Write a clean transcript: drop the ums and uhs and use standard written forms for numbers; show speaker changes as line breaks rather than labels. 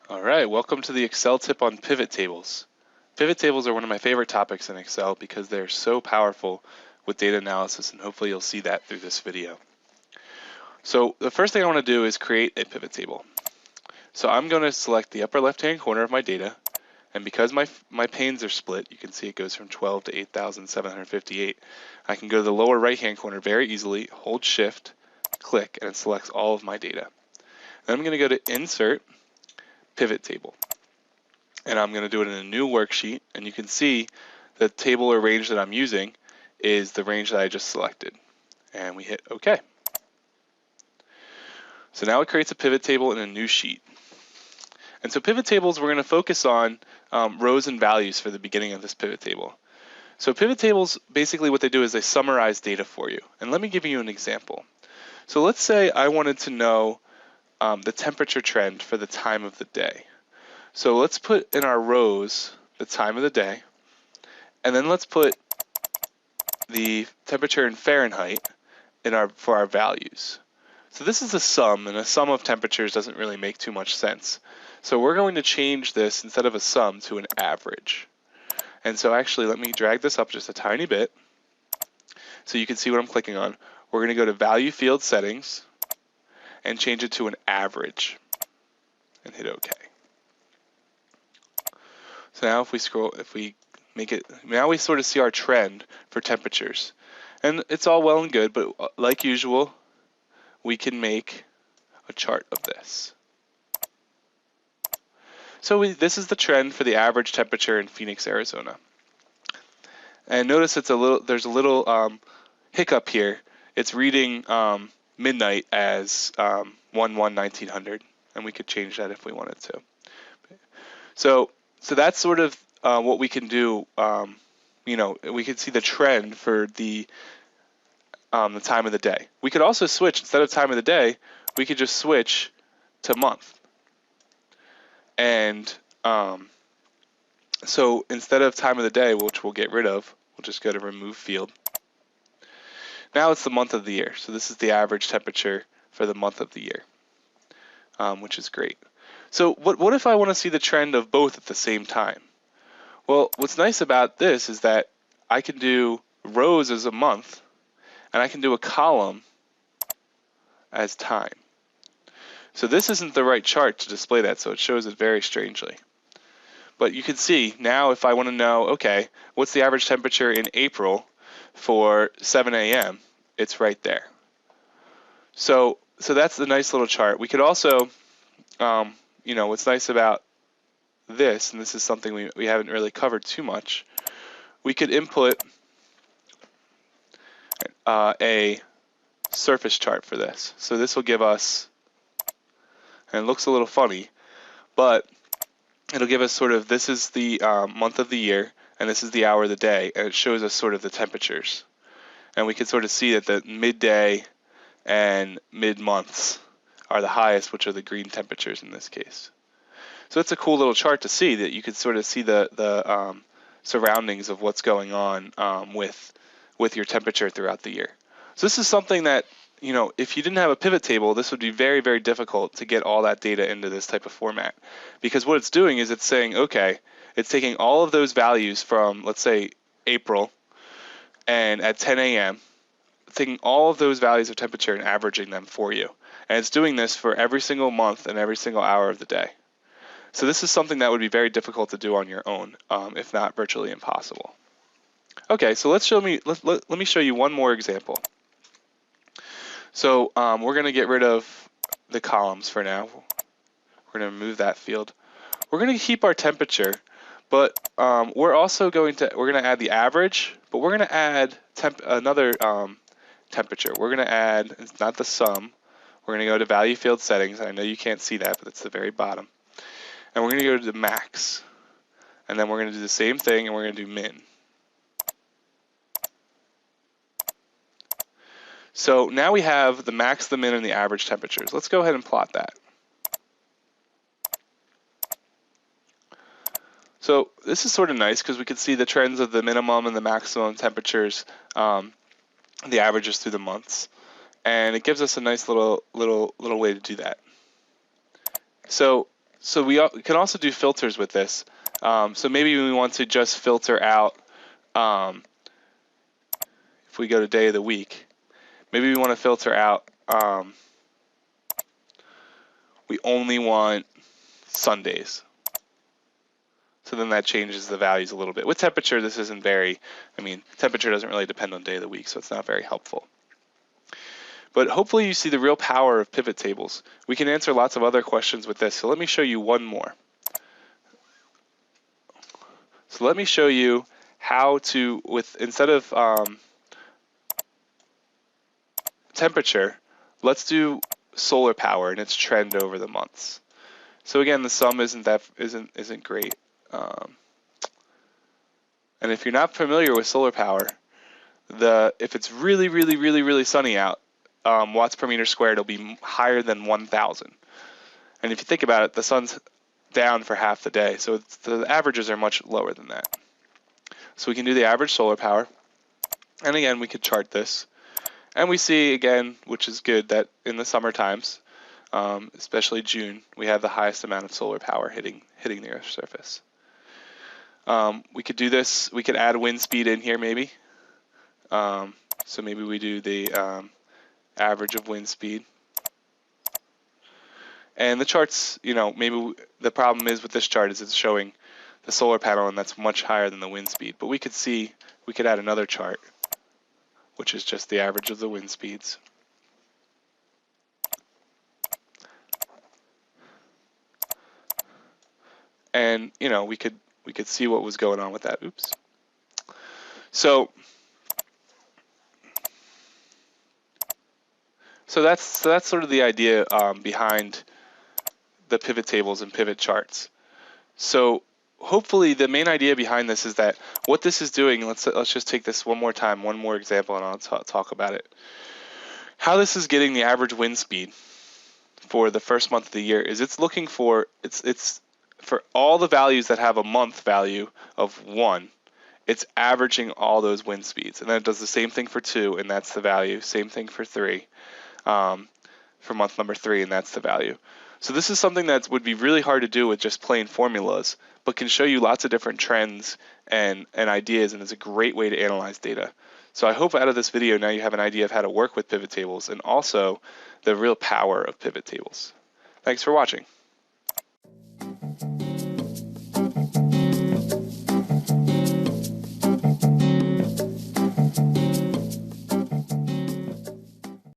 All right, welcome to the Excel tip on pivot tables. Pivot tables are one of my favorite topics in Excel because they're so powerful with data analysis, and hopefully you'll see that through this video. So the first thing I want to do is create a pivot table. So I'm going to select the upper left-hand corner of my data, and because my panes are split, you can see it goes from 12 to 8,758. I can go to the lower right-hand corner very easily, hold Shift, click, and it selects all of my data. Then I'm going to go to Insert, Pivot Table. And I'm going to do it in a new worksheet, and you can see the table or range that I'm using is the range that I just selected. And we hit OK. So now it creates a pivot table in a new sheet. And so pivot tables, we're going to focus on rows and values for the beginning of this pivot table. So pivot tables, basically what they do is they summarize data for you. And let me give you an example. So let's say I wanted to know the temperature trend for the time of the day. So let's put in our rows the time of the day, and then let's put the temperature in Fahrenheit for our values. So this is a sum, and a sum of temperatures doesn't really make too much sense. So we're going to change this, instead of a sum, to an average. And so actually, let me drag this up just a tiny bit so you can see what I'm clicking on. We're going to go to Value Field Settings and change it to an average and hit OK. So now if we make it, now we sort of see our trend for temperatures. And it's all well and good, but like usual, we can make a chart of this. So this is the trend for the average temperature in Phoenix, Arizona. And notice there's a little hiccup here. It's reading midnight as 1/1/1900, and we could change that if we wanted to. So that's sort of what we can do. We can see the trend for the time of the day. We could also switch, instead of time of the day, we could just switch to month. And so instead of time of the day, which we'll get rid of, we'll just go to Remove Field. Now it's the month of the year. So this is the average temperature for the month of the year, which is great. So what if I want to see the trend of both at the same time? Well, what's nice about this is that I can do rows as a month, and I can do a column as time. So this isn't the right chart to display that, so it shows it very strangely. But you can see now, if I want to know, okay, what's the average temperature in April for 7 a.m., it's right there. So that's the nice little chart. We could also, what's nice about this, and this is something we haven't really covered too much, we could input a surface chart for this. So this will give us, and it looks a little funny, but it'll give us sort of, this is the month of the year, and this is the hour of the day, and it shows us sort of the temperatures. And we can sort of see that the midday and mid-months are the highest, which are the green temperatures in this case. So it's a cool little chart to see, that you could sort of see the surroundings of what's going on with your temperature throughout the year. So this is something that, if you didn't have a pivot table, this would be very, very difficult to get all that data into this type of format. Because what it's doing is it's saying, okay, it's taking all of those values from, let's say, April, and at 10 a.m., taking all of those values of temperature and averaging them for you. And it's doing this for every single month and every single hour of the day. So this is something that would be very difficult to do on your own, if not virtually impossible. Okay, so let me show you one more example. So we're going to get rid of the columns for now. We're going to remove that field. We're going to keep our temperature, but we're also going to add the average, but we're going to add another temperature. We're going to add, it's not the sum, we're going to go to Value Field Settings. I know you can't see that, but it's the very bottom. And we're going to go to the max. And then we're going to do the same thing, and we're going to do min. So now we have the max, the min, and the average temperatures. Let's go ahead and plot that. So this is sort of nice because we can see the trends of the minimum and the maximum temperatures, the averages through the months. and it gives us a nice little way to do that. So we can also do filters with this. So maybe we want to just filter out, if we go to day of the week, maybe we want to filter out, we only want Sundays. So then that changes the values a little bit. With temperature, this isn't very, temperature doesn't really depend on day of the week, so it's not very helpful. But hopefully you see the real power of pivot tables. We can answer lots of other questions with this, so let me show you one more. So let me show you how to, instead of temperature, let's do solar power and its trend over the months. So again, the sum isn't great. And if you're not familiar with solar power, if it's really sunny out, watts per meter squared will be higher than 1,000. And if you think about it, the sun's down for half the day, so the averages are much lower than that. So we can do the average solar power, and again we could chart this, and we see again, which is good, that in the summer times, especially June, we have the highest amount of solar power hitting the Earth's surface. We could do this. We could add wind speed in here maybe. So maybe we do the average of wind speed. And the charts, maybe the problem is with this chart is it's showing the solar panel, and that's much higher than the wind speed. But we could add another chart, which is just the average of the wind speeds. And we could see what was going on with that. Oops. So that's sort of the idea behind the pivot tables and pivot charts. So hopefully the main idea behind this is that what this is doing, let's just take this one more time, one more example, and I'll talk about it. How this is getting the average wind speed for the first month of the year is it's looking for, it's for all the values that have a month value of 1, it's averaging all those wind speeds. And then it does the same thing for 2, and that's the value. Same thing for 3, for month number 3, and that's the value. So this is something that would be really hard to do with just plain formulas, but can show you lots of different trends and ideas, and is a great way to analyze data. So I hope out of this video now you have an idea of how to work with pivot tables and also the real power of pivot tables. Thanks for watching.